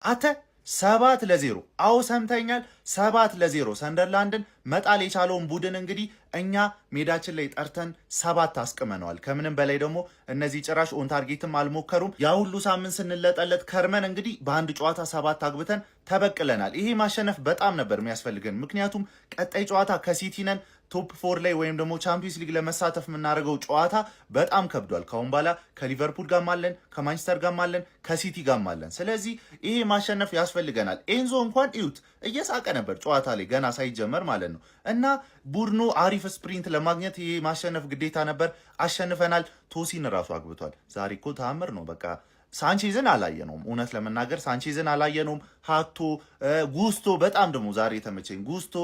አተ 7-0 አው ሰምተኛል 7-0 ሰንደርላንድን መጣል የቻለውን ቡድን እንግዲህ እኛ ሜዳችን ላይ ጠርተን 7 አስቀመነዋል። ከምንም በላይ ደግሞ እነዚህ ጭራሽ ኦን ታርጌትም አልሞከሩም። ያ ሁሉ ሳምንት ስንለጠለት ከርመን እንግዲህ በአንድ ጨዋታ 7 አግብተን ተበቅለናል። ይሄ ማሸነፍ በጣም ነበር የሚያስፈልገን፣ ምክንያቱም ቀጣይ ጨዋታ ከሲቲ ነን። ቶፕ 4 ላይ ወይም ደግሞ ቻምፒየንስ ሊግ ለመሳተፍ የምናደርገው ጨዋታ በጣም ከብዷል። ካሁን በኋላ ከሊቨርፑል ጋር አለን፣ ከማንቸስተር ጋር አለን፣ ከሲቲ ጋር አለን። ስለዚህ ይሄ ማሸነፍ ያስፈልገናል። ኤንዞ እንኳን እዩት እየሳቀ ነበር ጨዋታ ላይ ገና ሳይጀመር ማለት ነው። እና ቡድኑ አሪፍ ስፕሪንት ለማግኘት ይሄ ማሸነፍ ግዴታ ነበር። አሸንፈናል። ቶሲን ራሱ አግብቷል። ዛሬ እኮ ተአምር ነው በቃ። ሳንቼዝን አላየነውም፣ እውነት ለመናገር ሳንቼዝን አላየነውም። ሃቶ ጉስቶ በጣም ደግሞ ዛሬ የተመቸኝ ጉስቶ፣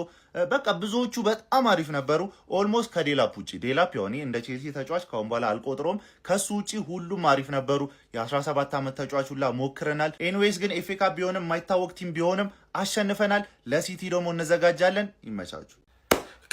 በቃ ብዙዎቹ በጣም አሪፍ ነበሩ። ኦልሞስት ከዴላፕ ውጪ ዴላፕ የሆነ እንደ ቼልሲ ተጫዋች ካሁን በኋላ አልቆጥሮም። ከሱ ውጪ ሁሉም አሪፍ ነበሩ። የ17 ዓመት ተጫዋች ሁላ ሞክረናል። ኤንዌይስ ግን ኤፍ ኤ ካፕ ቢሆንም የማይታወቅ ቲም ቢሆንም አሸንፈናል። ለሲቲ ደግሞ እንዘጋጃለን። ይመቻችሁ።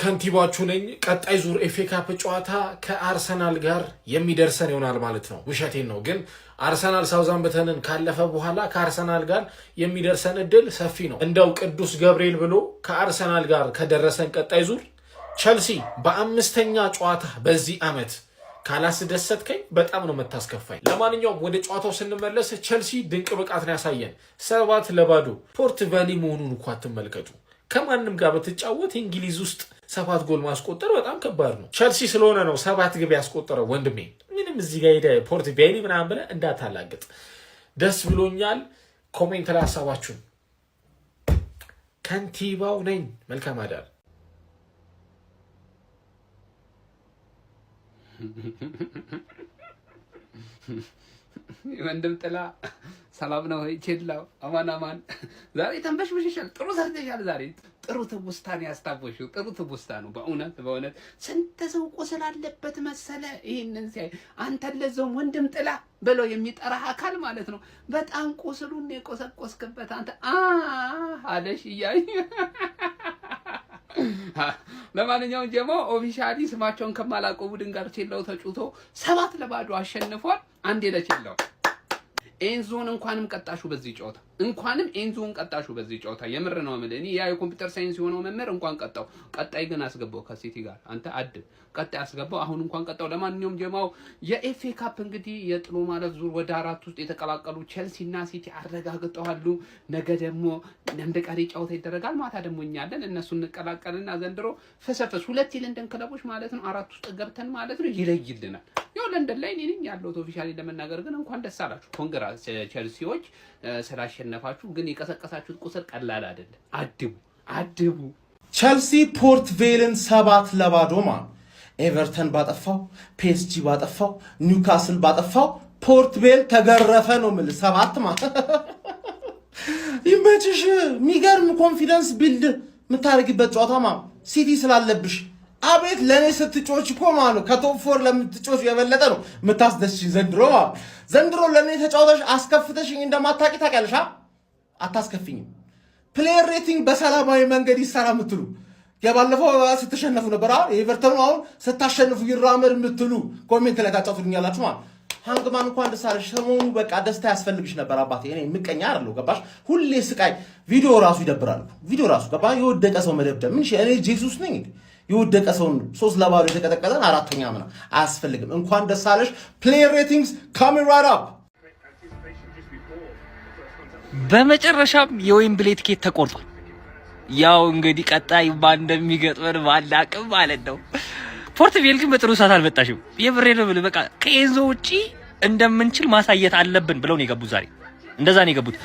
ከንቲባችሁ ነኝ። ቀጣይ ዙር ኤፍ ኤ ካፕ ጨዋታ ከአርሰናል ጋር የሚደርሰን ይሆናል ማለት ነው። ውሸቴን ነው ግን አርሰናል ሳውዛምፕተንን ካለፈ በኋላ ከአርሰናል ጋር የሚደርሰን እድል ሰፊ ነው። እንደው ቅዱስ ገብርኤል ብሎ ከአርሰናል ጋር ከደረሰን ቀጣይ ዙር ቸልሲ በአምስተኛ ጨዋታ በዚህ ዓመት ካላስደሰትከኝ በጣም ነው የምታስከፋኝ። ለማንኛውም ወደ ጨዋታው ስንመለስ ቸልሲ ድንቅ ብቃት ነው ያሳየን። 7-0 ፖርት ቫሊ መሆኑን እኮ አትመልከቱ። ከማንም ጋር በተጫወት እንግሊዝ ውስጥ 7 ጎል ማስቆጠር በጣም ከባድ ነው። ቸልሲ ስለሆነ ነው 7 ግብ ያስቆጠረው ወንድሜ። ምንም እዚህ ጋር ሄደ ፖርት ቬሊ ምናምን ብለህ እንዳታላግጥ። ደስ ብሎኛል። ኮሜንት ላይ ሀሳባችሁን። ከንቲባው ነኝ። መልካም አዳር። ወንድም ጥላ ሰላም ነው ወይ? ቼላው አማን አማን። ዛሬ ተንበሽብሽሻል። ጥሩ ሰርተሻል። ዛሬ ጥሩ ትውስታን ያስታወሽው ጥሩ ትውስታ ነው። በእውነት ስንት ሰው ቁስል አለበት መሰለ። ይሄንን ሲያይ አንተን ለዛውም ወንድም ጥላ ብለው የሚጠራህ አካል ማለት ነው። በጣም ቁስሉን የቆሰቆስክበት አንተ አለሽ እያይ። ለማንኛውም ጀሞ ኦፊሻሊ ስማቸውን ከማላውቀው ቡድን ጋር ቼላው ተጩቶ 7-0 አሸንፏል። አንዴ ለቼላው ኤንዞን እንኳንም ቀጣሹ በዚህ ጨዋታ ኤንዞን ቀጣሹ በዚህ ጨዋታ። የምር ነው ማለት እኔ ያ የኮምፒውተር ሳይንስ የሆነው መምህር እንኳን ቀጣው። ቀጣይ ግን አስገባው ከሲቲ ጋር አንተ አድብ ቀጣይ አስገባው። አሁን እንኳን ቀጣው። ለማንኛውም ጀማው የኤፍ ኤ ካፕ እንግዲህ የጥሎ ማለፍ ዙር ወደ 4 ውስጥ የተቀላቀሉ ቼልሲ እና ሲቲ አረጋግጠዋል። ነገ ደግሞ እንደ ቀሪ ጨዋታ ይደረጋል። ማታ ደግሞ እኛለን እነሱ እንቀላቀልና ዘንድሮ ፈሰፈስ 2 የለንደን ክለቦች ማለት ነው 4 ውስጥ ገብተን ማለት ነው ይለይልናል። ያው ለንደን ላይ እኔ ነኝ ያለሁት ኦፊሻሊ ለመናገር ግን እንኳን ደስ አላችሁ። ኮንግራ ቼልሲዎች ስላሸነፋችሁ። ግን የቀሰቀሳችሁት ቁስል ቀላል አይደለም። አድቡ። ቸልሲ ፖርት ቬልን 7-0 ማን ኤቨርተን ባጠፋው፣ ፒኤስጂ ባጠፋው፣ ኒውካስል ባጠፋው ፖርት ቬል ተገረፈ ነው የምልህ። 7 ማለት ይመችሽ። የሚገርም ኮንፊደንስ ቢልድ የምታደርጊበት ጨዋታ ማለት ሲቲ ስላለብሽ አቤት ለኔ ስትጮች እኮ ማለት ነው ከቶፕ 4 ለምትጮች የበለጠ ነው የምታስደስሽኝ ዘንድሮ ማለት ዘንድሮ ለኔ ተጫውተሽ አስከፍተሽኝ እንደማታቂ ታውቂያለሽ። አታስከፍኝም። ፕሌየር ሬቲንግ በሰላማዊ መንገድ ይሰራ የምትሉ የባለፈው ስትሸነፉ ነበር። ኤቨርተኑ አሁን ስታሸንፉ ይራመድ የምትሉ ኮሜንት ላይ ታጫውቱልኛላችሁ ማለት ሃንግማን እንኳን ደስ አለሽ። ሰሞኑ በቃ ደስታ ያስፈልግሽ ነበር አባቴ። እኔ ምቀኛ አይደለሁ ገባሽ? ሁሌ ስቃይ ቪዲዮ ራሱ ይደብራል። ቪዲዮ ራሱ ገባ የወደቀ ሰው መደብደብ ምን እኔ ጄሱስ ነኝ እንዴ? የወደቀ ሰውን 3-0 የተቀጠቀጠን 4ኛ ምና አያስፈልግም። እንኳን ደስ አለሽ። ፕሌየር ሬቲንግስ ካሚንግ ራይት አፕ። በመጨረሻም የዌምብሌ ቲኬት ተቆርጧል። ያው እንግዲህ ቀጣይ ማን እንደሚገጥመን ባላቅም ማለት ነው። ፖርት ቬል ግን በጥሩ ሰዓት አልመጣሽም። የብሬ ነው ብለ በቃ ከኤንዞ ውጪ እንደምንችል ማሳየት አለብን ብለው ነው የገቡት። ዛሬ እንደዛ ነው የገቡት።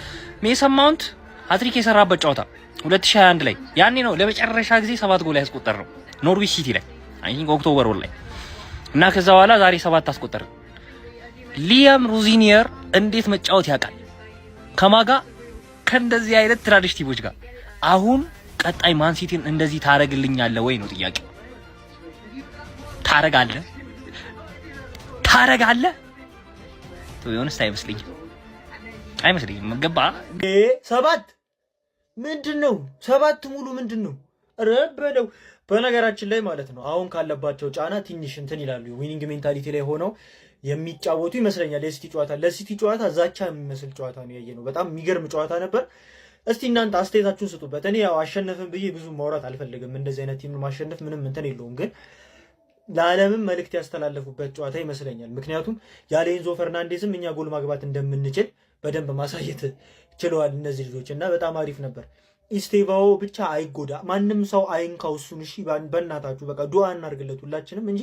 ሜሰን ማውንት ሃትሪክ የሰራበት ጨዋታ 2021 ላይ ያኔ ነው ለመጨረሻ ጊዜ 7 ጎል ያስቆጠር ነው ኖርዊች ሲቲ ላይ አይ ቲንክ ኦክቶበር ወር ላይ እና ከዛ በኋላ ዛሬ 7 አስቆጠረ። ሊያም ሩዚኒየር እንዴት መጫወት ያውቃል ከማጋ ከእንደዚህ አይነት ትራዲሽ ቲሞች ጋር። አሁን ቀጣይ ማን ሲቲን እንደዚህ ታረግልኛለህ ወይ ነው ጥያቄ። ታረጋለህ ቶዮንስ አይመስልኝም ገባ 7 ምንድነው 7 ሙሉ ምንድነው ረበለው። በነገራችን ላይ ማለት ነው አሁን ካለባቸው ጫና ትንሽ እንትን ይላሉ ዊኒንግ ሜንታሊቲ ላይ ሆነው የሚጫወቱ ይመስለኛል። የሲቲ ጨዋታ ለሲቲ ጨዋታ ዛቻ የሚመስል ጨዋታ ነው ያየነው። በጣም የሚገርም ጨዋታ ነበር። እስቲ እናንተ አስተያየታችሁን ስጡበት። እኔ ያው አሸነፍን ብዬ ብዙ ማውራት አልፈልግም። እንደዚህ አይነት ቲም ማሸነፍ ምንም እንትን የለውም፣ ግን ለዓለምም መልእክት ያስተላለፉበት ጨዋታ ይመስለኛል። ምክንያቱም ያለ ኤንዞ ፈርናንዴዝም እኛ ጎል ማግባት እንደምንችል በደንብ ማሳየት ችለዋል እነዚህ ልጆች እና በጣም አሪፍ ነበር። ኢስቴቫኦ ብቻ አይጎዳ፣ ማንም ሰው አይንካው እሱን። እሺ በእናታችሁ በቃ ዱዓ እናርግለት ሁላችንም እንጂ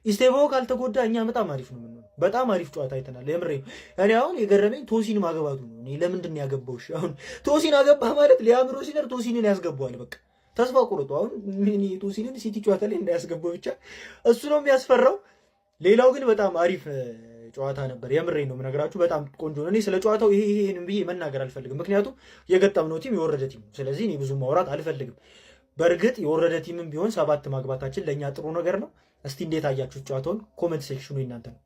ኢስቴቫኦ ካልተጎዳ እኛ በጣም አሪፍ ነው የምንሆነው። በጣም አሪፍ ጨዋታ አይተናል። የምሬ እኔ አሁን የገረመኝ ቶሲን ማግባቱ ነው። እኔ ለምንድን ነው ያገባው? እሺ አሁን ቶሲን አገባ ማለት ሊያምሮ ሲነር ቶሲንን ያስገባዋል። በቃ ተስፋ ቆርጦ አሁን ምን ቶሲንን ሲቲ ጨዋታ ላይ እንዳያስገባው ብቻ እሱ ነው የሚያስፈራው። ሌላው ግን በጣም አሪፍ ጨዋታ ነበር። የምሬ ነው የምነግራችሁ፣ በጣም ቆንጆ ነው። እኔ ስለ ጨዋታው ይሄን ብዬ መናገር አልፈልግም፣ ምክንያቱም የገጠምነው ቲም የወረደ ቲም ነው። ስለዚህ እኔ ብዙ ማውራት አልፈልግም። በእርግጥ የወረደ ቲምም ቢሆን 7 ማግባታችን ለእኛ ጥሩ ነገር ነው። እስቲ እንዴት አያችሁት ጨዋታውን? ኮመንት ሴክሽኑ እናንተ ነው።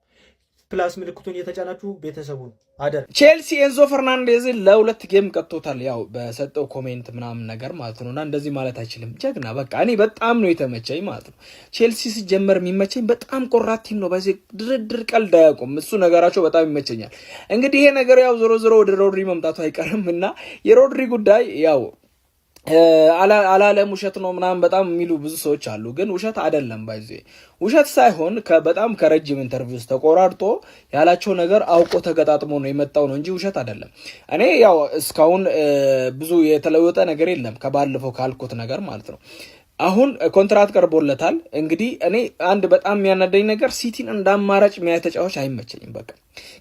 ፕላስ ምልክቱን እየተጫናችሁ ቤተሰቡን አደር። ቼልሲ ኤንዞ ፈርናንዴዝን ለ2 ጌም ቀጥቶታል። ያው በሰጠው ኮሜንት ምናምን ነገር ማለት ነውና እንደዚህ ማለት አይችልም። ጀግና በቃ እኔ በጣም ነው የተመቸኝ ማለት ነው። ቼልሲ ሲጀመር የሚመቸኝ በጣም ቆራጥ ቲም ነው። በዚህ ድርድር ቀልድ አያውቁም። እሱ ነገራቸው በጣም ይመቸኛል። እንግዲህ ይሄ ነገር ያው ዞሮ ዞሮ ወደ ሮድሪ መምጣቱ አይቀርም እና የሮድሪ ጉዳይ ያው አላለም ውሸት ነው ምናምን በጣም የሚሉ ብዙ ሰዎች አሉ። ግን ውሸት አይደለም። ባይዜ ውሸት ሳይሆን በጣም ከረጅም ኢንተርቪውስ ተቆራርጦ ያላቸው ነገር አውቆ ተገጣጥሞ ነው የመጣው ነው እንጂ ውሸት አይደለም። እኔ ያው እስካሁን ብዙ የተለወጠ ነገር የለም ከባለፈው ካልኩት ነገር ማለት ነው። አሁን ኮንትራት ቀርቦለታል። እንግዲህ እኔ አንድ በጣም የሚያናደኝ ነገር ሲቲን እንደ አማራጭ የሚያይ ተጫዋች አይመቸኝም። በቃ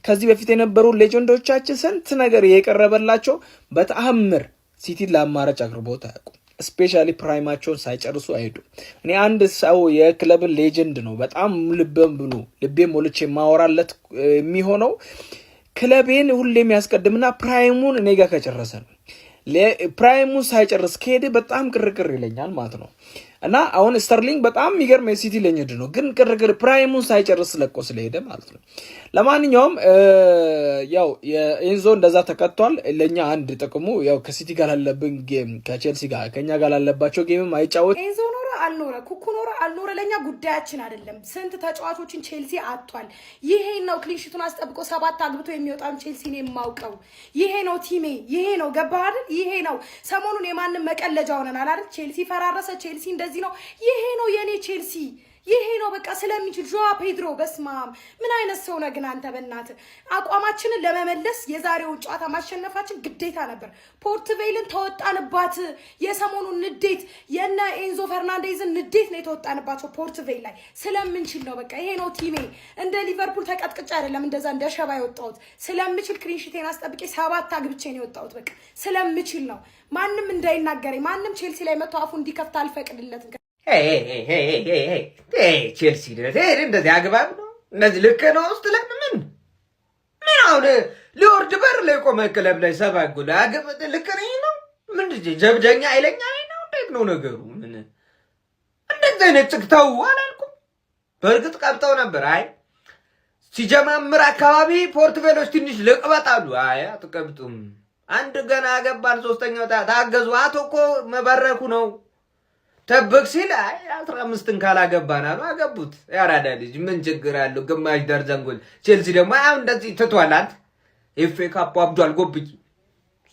ከዚህ በፊት የነበሩ ሌጀንዶቻችን ስንት ነገር የቀረበላቸው በተአምር ሲቲን ለአማራጭ አቅርቦት አያውቁም። ስፔሻሊ ፕራይማቸውን ሳይጨርሱ አይሄዱ። እኔ አንድ ሰው የክለብን ሌጀንድ ነው በጣም ልቤም ሞልቼ ማወራለት የሚሆነው ክለቤን ሁሌም ያስቀድምና ፕራይሙን እኔ ጋር ከጨረሰ ነው። ፕራይሙን ሳይጨርስ ከሄደ በጣም ቅርቅር ይለኛል ማለት ነው። እና አሁን ስተርሊንግ በጣም የሚገርም የሲቲ ሌጀንድ ነው፣ ግን ቅርቅር ፕራይሙን ሳይጨርስ ለቆ ስለሄደ ማለት ነው። ለማንኛውም ያው የኤንዞ እንደዛ ተቀጥቷል። ለኛ አንድ ጥቅሙ ያው ከሲቲ ጋር ያለብን ጌም ከቼልሲ ጋር ከኛ ጋር ያለባቸው ጌምም አይጫወት ኤንዞ ኖረ አልኖረ ኩኩ ኖረ አልኖረ ለኛ ጉዳያችን አይደለም። ስንት ተጫዋቾችን ቼልሲ አጥቷል። ይሄ ነው ክሊንሺቱን አስጠብቆ 7 አግብቶ የሚወጣውን ቼልሲ ነው የማውቀው። ይሄ ነው ቲሜ፣ ይሄ ነው ገባህ አይደል? ይሄ ነው ሰሞኑን የማንም መቀለጃ ሆነናል አይደል? ቼልሲ ፈራረሰ፣ ቼልሲ እንደዚህ ነው። ይሄ ነው የኔ ቼልሲ፣ ይሄ ነው በቃ ስለሚችል ጆዋ ፔድሮ። በስማም ምን አይነት ሰው ነህ ግን አንተ? በእናት አቋማችንን ለመመለስ የዛሬውን ጨዋታ ማሸነፋችን ግዴታ ነበር። ፖርትቬልን ተወጣንባት። የሰሞኑን ንዴት የነ ኤንዞ ፈርናንዴዝን ንዴት ነው የተወጣንባቸው ፖርትቬል ላይ ስለምንችል ነው። በቃ ይሄ ነው ቲሜ። እንደ ሊቨርፑል ተቀጥቅጫ አይደለም እንደዛ እንደ ሸባ የወጣሁት። ስለምችል ክሊንሺቴን አስጠብቄ 7 አግብቼ ነው የወጣሁት። በቃ ስለምችል ነው። ማንም እንዳይናገረኝ፣ ማንም ቼልሲ ላይ መቶ አፉ እንዲከፍት አልፈቅድለትም። ቼልሲ እንደዚህ አግባብ ነው? እነዚህ ልክ ነው ውስጥ ለምን አሁን ሊወርድ በር ላይ ቆመ ክለብ ላይ 7 ጎል አግብት ልክ ነው? ምን ጀብደኛ አይለኛ ነው? እንዴት ነው ነገሩ? ምን እንደዚህ አይነት ጽግተው አላልኩም። በእርግጥ ቀብጠው ነበር። አይ ሲጀማምር አካባቢ ፖርትቬሎች ትንሽ ልቅበጣሉ። አይ አትቀብጡም። አንድ ገና አገባን፣ 3ኛው ታገዙ። አቶ እኮ መበረኩ ነው ተበቅ ሲል 15ን ካላገባን አሉ አገቡት። ያራዳ ልጅ ምን ችግር አለው? ግማሽ ደርዘን ጎል። ቼልሲ ደግሞ አሁን እንደዚህ ትቷላት። ኤፍ ኤ ካፕ አብዷል። ጎብቂ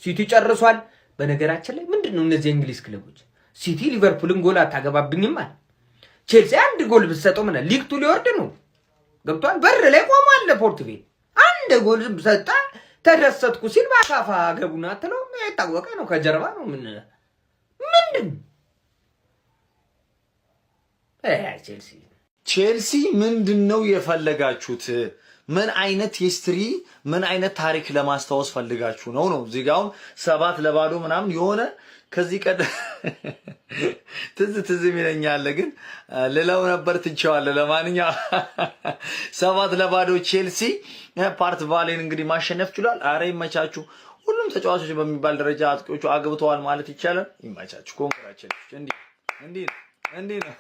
ሲቲ ጨርሷል። በነገራችን ላይ ምንድነው እነዚህ እንግሊዝ ክለቦች ሲቲ ሊቨርፑልን ጎል አታገባብኝም አለ። ቼልሲ አንድ ጎል ብትሰጠው ምን ሊግቱ ሊወርድ ነው። ገብቷል። በር ላይ ቆሟል ፖርትቬል። አንድ ጎል ሰጣ ተደሰትኩ ሲል ባካፋ ገቡና ተለው የታወቀ ነው። ከጀርባ ነው ምንድን ቼልሲ ምንድን ነው የፈለጋችሁት? ምን አይነት ሂስትሪ ምን አይነት ታሪክ ለማስታወስ ፈልጋችሁ ነው? እዚህ ጋር 7-0 ምናምን የሆነ ከዚህ ቀደም ትዝ ይለኛል፣ ግን ልለው ነበር ትቼዋለሁ። ለማንኛውም 7-0 ቼልሲ ፓርት ቫሌን እንግዲህ ማሸነፍ ችሏል። አረ ይመቻችሁ። ሁሉም ተጫዋቾች በሚባል ደረጃ አጥቂዎቹ አግብተዋል ማለት ይቻላል። ይመቻችሁ። ኮንግራቹሌሽን። እንዴ ነው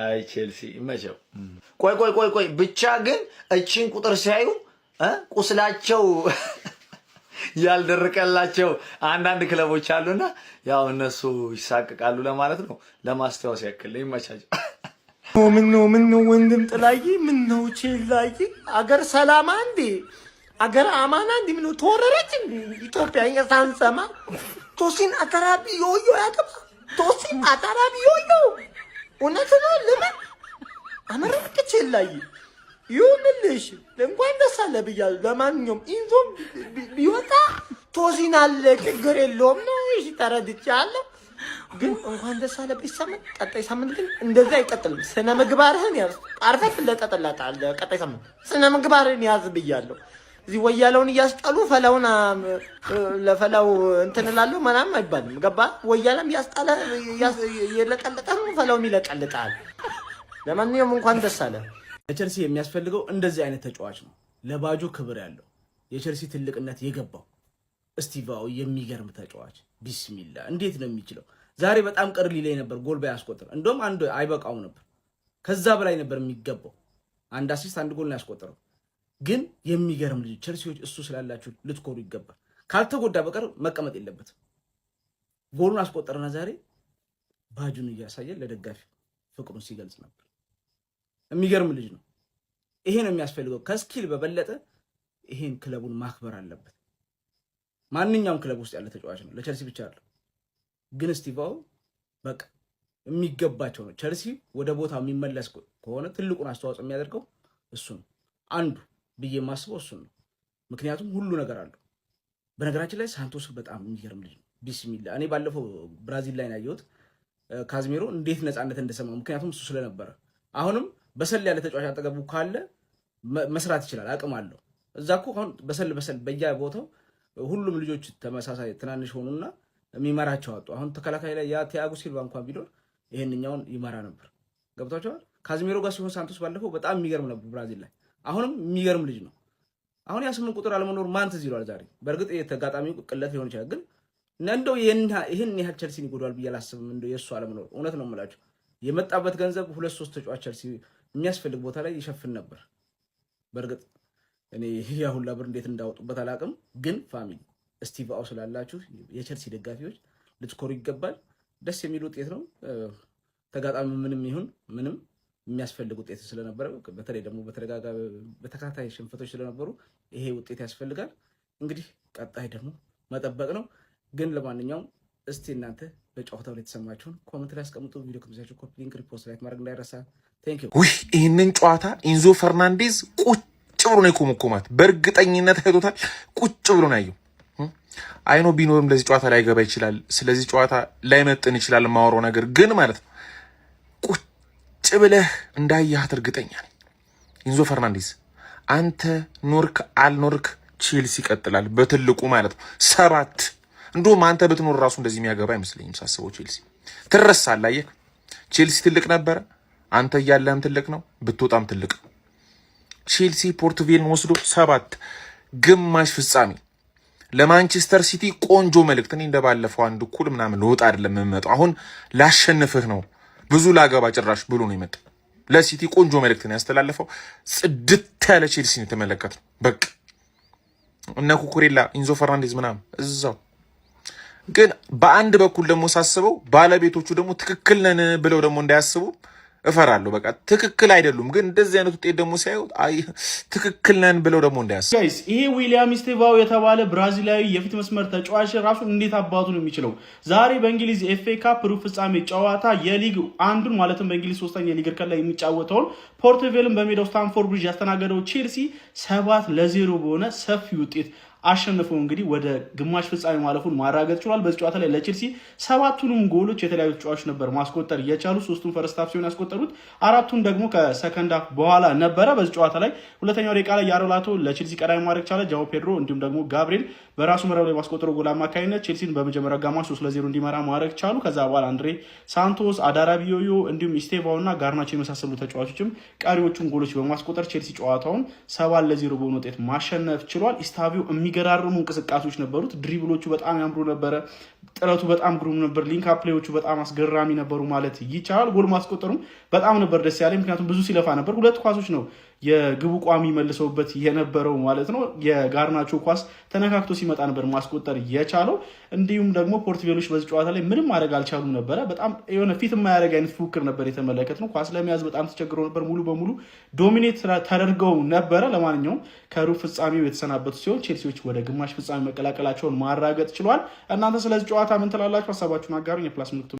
አይ ቼልሲ ይመቸው። ቆይ ብቻ ግን እቺን ቁጥር ሲያዩ ቁስላቸው ያልደረቀላቸው አንዳንድ ክለቦች አሉና ያው እነሱ ይሳቀቃሉ ለማለት ነው። ለማስታወስ ያክል ይመቻቸው። ምን ነው ወንድም ጥላዬ ምን ነው ቼላይ አገር ሰላም አንዴ አገር አማና እንዴ ምን ተወረረች እንዴ ኢትዮጵያ ሳንሰማ ቶሲን አተራቢ ዮዮ ያገባ ቶሲን አተራቢ ዮዮ እውነት ነው ለምን አመረቅ ቼላይ ይሁንልሽ እንኳን ደስ አለ ብያለሁ። ለማንኛውም ኢንዞም ቢወጣ ቶሲን አለ ችግር የለውም ነው እሺ ተረድቻለሁ። ግን እንኳን ደስ አለ ቢሰማኝ ቀጣይ ሳምንት ግን እንደዛ አይቀጥልም። ስነ ምግባርህን ያዝ አርፈት ለጠጠላጣለ ቀጣይ ሳምንት ስነ ምግባርህን ያዝ ብያለሁ። እዚህ ወያለውን እያስጣሉ ፈላውን ለፈላው እንትን እላለሁ ምናምን አይባልም። ገባ ወያለም ያስጣለ የለቀለጠው ፈላውን ይለቀልጣል። ለማንኛውም እንኳን ደስ አለ። ለቸልሲ የሚያስፈልገው እንደዚህ አይነት ተጫዋች ነው። ለባጆ ክብር ያለው የቸልሲ ትልቅነት የገባው ስቲቫው የሚገርም ተጫዋች ቢስሚላ እንዴት ነው የሚችለው? ዛሬ በጣም ቅር ሊለኝ ነበር ጎል ባያስቆጥር። እንደውም አንድ አይበቃው ነበር፣ ከዛ በላይ ነበር የሚገባው። አንድ አሲስት አንድ ጎል ነው ያስቆጠረው። ግን የሚገርም ልጅ ቸልሲዎች እሱ ስላላችሁ ልትኮሩ ይገባል። ካልተጎዳ በቀር መቀመጥ የለበትም። ጎሉን አስቆጠረና ዛሬ ባጁን እያሳየ ለደጋፊ ፍቅሩን ሲገልጽ ነበር። የሚገርም ልጅ ነው። ይሄ ነው የሚያስፈልገው። ከስኪል በበለጠ ይሄን ክለቡን ማክበር አለበት። ማንኛውም ክለብ ውስጥ ያለ ተጫዋች ነው፣ ለቸልሲ ብቻ አይደለም። ግን ስቲቫው በቃ የሚገባቸው ነው። ቸልሲ ወደ ቦታው የሚመለስ ከሆነ ትልቁን አስተዋጽኦ የሚያደርገው እሱ ነው። አንዱ ብዬ የማስበው እሱ ነው። ምክንያቱም ሁሉ ነገር አለው። በነገራችን ላይ ሳንቶስ በጣም የሚገርም ልጅ ነው። ቢስሚላ እኔ ባለፈው ብራዚል ላይ ያየሁት ካዝሜሮ እንዴት ነፃነት እንደሰማው፣ ምክንያቱም እሱ ስለነበረ። አሁንም በሰል ያለ ተጫዋች አጠገቡ ካለ መስራት ይችላል፣ አቅም አለው። እዛ እኮ አሁን በሰል በየቦታው ሁሉም ልጆች ተመሳሳይ ትናንሽ ሆኑና የሚመራቸው አጡ። አሁን ተከላካይ ላይ ያ ቲያጎ ሲልቫ እንኳን ቢኖር ይሄንኛውን ይመራ ነበር። ገብቷቸዋል። ካዝሜሮ ጋር ሲሆን ሳንቶስ ባለፈው በጣም የሚገርም ነበር ብራዚል ላይ። አሁንም የሚገርም ልጅ ነው። አሁን ያ 8 ቁጥር አለመኖር ማን ትዝ ይሏል ዛሬ። በእርግጥ የተጋጣሚው ቅለት ሊሆን ይችላል፣ ግን እንደው ይህን ያህል ቸልሲን ይጎዳል ብዬ አላስብም። እንደው የእሱ አለመኖር እውነት ነው የምላቸው። የመጣበት ገንዘብ 2-3 ተጫዋች ቸልሲ የሚያስፈልግ ቦታ ላይ ይሸፍን ነበር። በእርግጥ እኔ ያ ሁላ ብር እንዴት እንዳወጡበት አላውቅም። ግን ፋሚሊ ስቲቫው ስላላችሁ የቸልሲ ደጋፊዎች ልትኮሩ ይገባል። ደስ የሚል ውጤት ነው። ተጋጣሚ ምንም ይሁን ምንም የሚያስፈልግ ውጤት ስለነበረ፣ በተለይ ደግሞ በተከታታይ ሽንፈቶች ስለነበሩ ይሄ ውጤት ያስፈልጋል። እንግዲህ ቀጣይ ደግሞ መጠበቅ ነው። ግን ለማንኛውም እስቲ እናንተ በጨዋታው ላይ የተሰማችሁን ኮሜንት ላይ አስቀምጡ። ቪዲዮ ከመሳችሁ ኮፒ ሊንክ፣ ሪፖስት ላይ ማድረግ እንዳይረሳ። ቴንክ ዩ። ይህንን ጨዋታ ኢንዞ ፈርናንዴዝ ቁጭ ብሎ ነው የኮመኮማት። በእርግጠኝነት አይቶታል። ቁጭ ብሎ ነው ያየው። አይኖ ቢኖርም ለዚህ ጨዋታ ላይ ገባ ይችላል። ስለዚህ ጨዋታ ላይመጥን ይችላል ማወራው ነገር ግን ማለት ነው ቁጭ ብለህ እንዳያህት እርግጠኛ ነኝ። ኢንዞ ፈርናንዴዝ አንተ ኖርክ አልኖርክ ቼልሲ ይቀጥላል በትልቁ ማለት ነው 7 እንደውም አንተ ብትኖር ራሱ እንደዚህ የሚያገባ አይመስለኝም ሳስበው። ቼልሲ ትረሳለህ። አየህ ቼልሲ ትልቅ ነበረ፣ አንተ እያለህም ትልቅ ነው፣ ብትወጣም ትልቅ ነው። ቼልሲ ፖርቱቬልን ወስዶ 7 ግማሽ ፍጻሜ ለማንቸስተር ሲቲ ቆንጆ መልእክት። እኔ እንደባለፈው አንድ እኩል ምናምን ልወጣ አይደለም የምመጣው፣ አሁን ላሸንፍህ ነው ብዙ ላገባ ጭራሽ ብሎ ነው የመጣው። ለሲቲ ቆንጆ መልእክት ነው ያስተላለፈው። ጽድት ያለ ቼልሲ ነው የተመለከተው። በቃ እነ ኩኩሬላ ኢንዞ ፈርናንዴዝ ምናምን እዛው። ግን በአንድ በኩል ደግሞ ሳስበው ባለቤቶቹ ደግሞ ትክክል ነን ብለው ደግሞ እንዳያስቡ እፈራለሁ። በቃ ትክክል አይደሉም፣ ግን እንደዚህ አይነት ውጤት ደግሞ ሲያዩ አይ ትክክል ነን ብለው ደግሞ እንዳያስቡ። ጋይስ ይሄ ዊሊያም ስቲቫው የተባለ ብራዚላዊ የፊት መስመር ተጫዋች ራሱ እንዴት አባቱ ነው የሚችለው? ዛሬ በእንግሊዝ ኤፍኤ ካፕ ሩብ ፍጻሜ ጨዋታ የሊግ አንዱን ማለትም በእንግሊዝ 3ኛ ሊግ እርከን ላይ የሚጫወተውን ፖርቶቬልን በሜዳው ስታንፎርድ ብሪጅ ያስተናገደው ቼልሲ 7-0 በሆነ ሰፊ ውጤት አሸንፈው እንግዲህ ወደ ግማሽ ፍጻሜ ማለፉን ማረጋገጥ ችሏል። በዚህ ጨዋታ ላይ ለቼልሲ 7ቱንም ጎሎች የተለያዩ ተጫዋቾች ነበር ማስቆጠር የቻሉ። 3ቱን ፈርስት ሃፍ ሲሆን ያስቆጠሩት፣ 4ቱን ደግሞ ከሰከንድ ሃፍ በኋላ ነበረ። በዚህ ጨዋታ ላይ ሁለተኛው ደቂቃ ላይ ያሮላቶ ለቼልሲ ቀዳሚ ማድረግ ቻለ። ጃኦ ፔድሮ እንዲሁም ደግሞ ጋብሪኤል በራሱ መረብ ላይ ማስቆጠረው ጎል አማካኝነት ቼልሲን በመጀመሪያው አጋማሽ 3-0 እንዲመራ ማድረግ ቻሉ። ከዛ በኋላ አንድሬ ሳንቶስ፣ አዳራቢዮዮ እንዲሁም ስቴቫው እና ጋርናቾ የመሳሰሉ ተጫዋቾችም ቀሪዎቹን ጎሎች በማስቆጠር ቼልሲ ጨዋታውን 7-0 በሆነ ውጤት ማሸነፍ ችሏል። ኢስታቪዮ የሚገራርሙ እንቅስቃሴዎች ነበሩት። ድሪብሎቹ በጣም ያምሩ ነበረ። ጥረቱ በጣም ግሩም ነበር። ሊንክ አፕ ፕሌዮቹ በጣም አስገራሚ ነበሩ ማለት ይቻላል። ጎል ማስቆጠሩም በጣም ነበር ደስ ያለኝ፣ ምክንያቱም ብዙ ሲለፋ ነበር። 2 ኳሶች ነው የግቡ ቋሚ መልሰውበት የነበረው ማለት ነው። የጋርናቾ ኳስ ተነካክቶ ሲመጣ ነበር ማስቆጠር የቻለው። እንዲሁም ደግሞ ፖርትቬሎች በዚህ ጨዋታ ላይ ምንም ማድረግ አልቻሉም ነበረ። በጣም የሆነ ፊት የማያደርግ አይነት ፉክክር ነበር የተመለከትነው። ኳስ ለመያዝ በጣም ተቸግረው ነበር። ሙሉ በሙሉ ዶሚኔት ተደርገው ነበረ። ለማንኛውም ከሩብ ፍጻሜው የተሰናበቱ ሲሆን ቼልሲዎች ወደ ግማሽ ፍጻሜ መቀላቀላቸውን ማረጋገጥ ችሏል። እናንተ ስለዚህ ጨዋታ ምን ትላላችሁ? ሀሳባችሁን አጋሩኝ። የፕላስ ምልክቱ